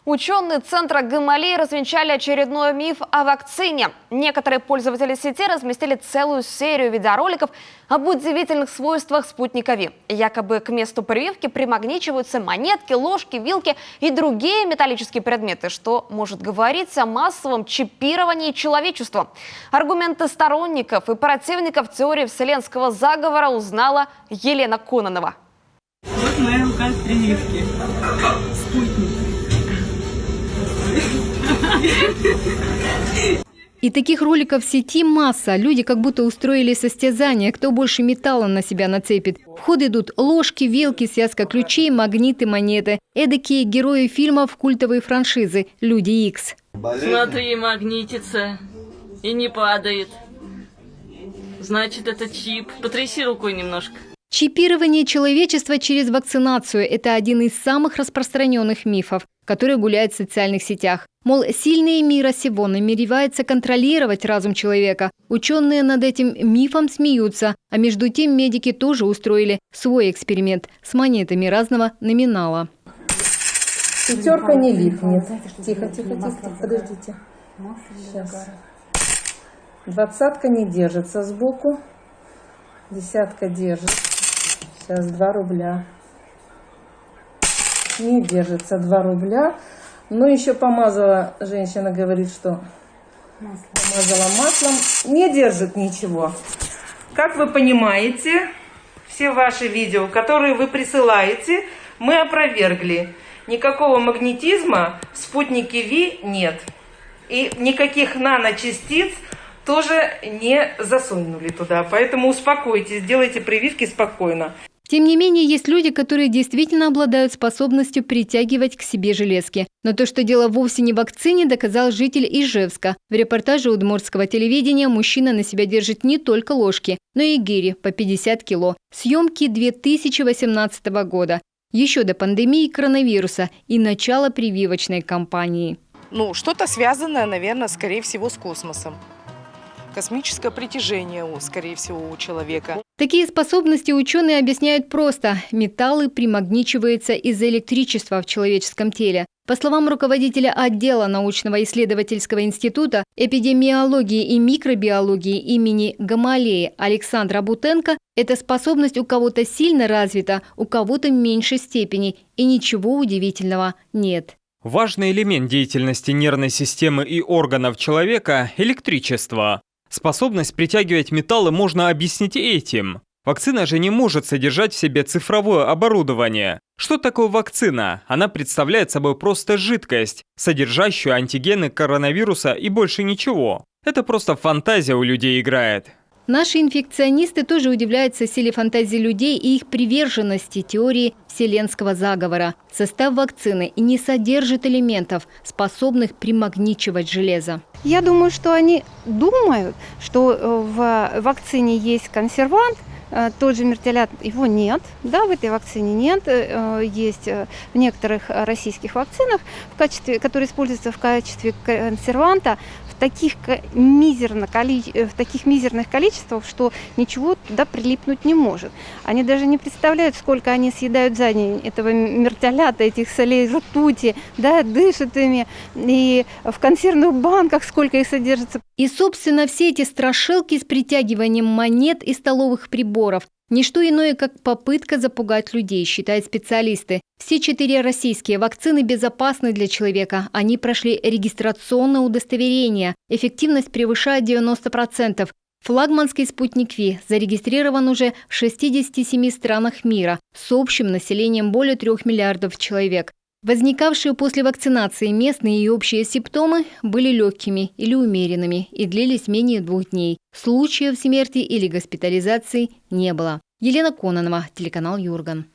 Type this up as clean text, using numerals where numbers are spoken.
Ученые Центра Гамалеи развенчали очередной миф о вакцине. Некоторые пользователи сети разместили целую серию видеороликов об удивительных свойствах спутника Ви. Якобы к месту прививки примагничиваются монетки, ложки, вилки и другие металлические предметы, что может говорить о массовом чипировании человечества. Аргументы сторонников и противников теории вселенского заговора узнала Елена Кононова. Вот моя рука от прививки. Спутник. И таких роликов в сети масса. Люди как будто устроили состязание, кто больше металла на себя нацепит. В ход идут ложки, вилки, связка ключей, магниты, монеты. Эдакие герои фильмов культовой франшизы «Люди Икс». Смотри, магнитится и не падает. Значит, это чип. Потряси рукой немножко. Чипирование человечества через вакцинацию – это один из самых распространенных мифов, который гуляет в социальных сетях. Мол, сильные мира сего намереваются контролировать разум человека. Ученые над этим мифом смеются, а между тем медики тоже устроили свой эксперимент с монетами разного номинала. Пятерка не липнет. Тихо, тихо, тихо, подождите. Сейчас. Двадцатка не держится сбоку. Десятка держит. Сейчас 2 рубля. Не держится 2 рубля. Но еще помазала, женщина говорит, что помазала маслом. Не держит ничего. Как вы понимаете, все ваши видео, которые вы присылаете, мы опровергли. Никакого магнетизма в спутнике Ви нет. И никаких наночастиц тоже не засунули туда. Поэтому успокойтесь, делайте прививки спокойно. Тем не менее, есть люди, которые действительно обладают способностью притягивать к себе железки. Но то, что дело вовсе не в вакцине, доказал житель Ижевска. В репортаже удмуртского телевидения мужчина на себя держит не только ложки, но и гири по 50 кило. Съемки 2018 года. Еще до пандемии коронавируса и начала прививочной кампании. Что-то связанное, наверное, скорее всего, с космосом. Космическое притяжение, скорее всего, у человека. Такие способности ученые объясняют просто. Металлы примагничиваются из-за электричества в человеческом теле. По словам руководителя отдела научно-исследовательского института эпидемиологии и микробиологии имени Гамалеи Александра Бутенко, эта способность у кого-то сильно развита, у кого-то в меньшей степени. И ничего удивительного нет. Важный элемент деятельности нервной системы и органов человека – электричество. Способность притягивать металлы можно объяснить этим. Вакцина же не может содержать в себе цифровое оборудование. Что такое вакцина? Она представляет собой просто жидкость, содержащую антигены коронавируса и больше ничего. Это просто фантазия у людей играет. Наши инфекционисты тоже удивляются силе фантазии людей и их приверженности теории вселенского заговора. Состав вакцины не содержит элементов, способных примагничивать железо. Я думаю, что они думают, что в вакцине есть консервант, тот же мертилят, его нет, да, в этой вакцине нет, есть в некоторых российских вакцинах, которые используются в качестве консерванта, в таких мизерных количествах, что ничего туда прилипнуть не может. Они даже не представляют, сколько они съедают за день этого мертилята, этих солей ртути, да, дышат ими, и в консервных банках сколько их содержится. И, собственно, все эти страшилки с притягиванием монет и столовых приборов – ничто иное, как попытка запугать людей, считают специалисты. Все 4 российские вакцины безопасны для человека. Они прошли регистрационное удостоверение. Эффективность превышает 90%. Флагманский спутник Ви зарегистрирован уже в 67 странах мира с общим населением более 3 миллиардов человек. Возникавшие после вакцинации местные и общие симптомы были легкими или умеренными и длились менее 2 дней. Случаев смерти или госпитализации не было. Елена Кононова, телеканал Юрган.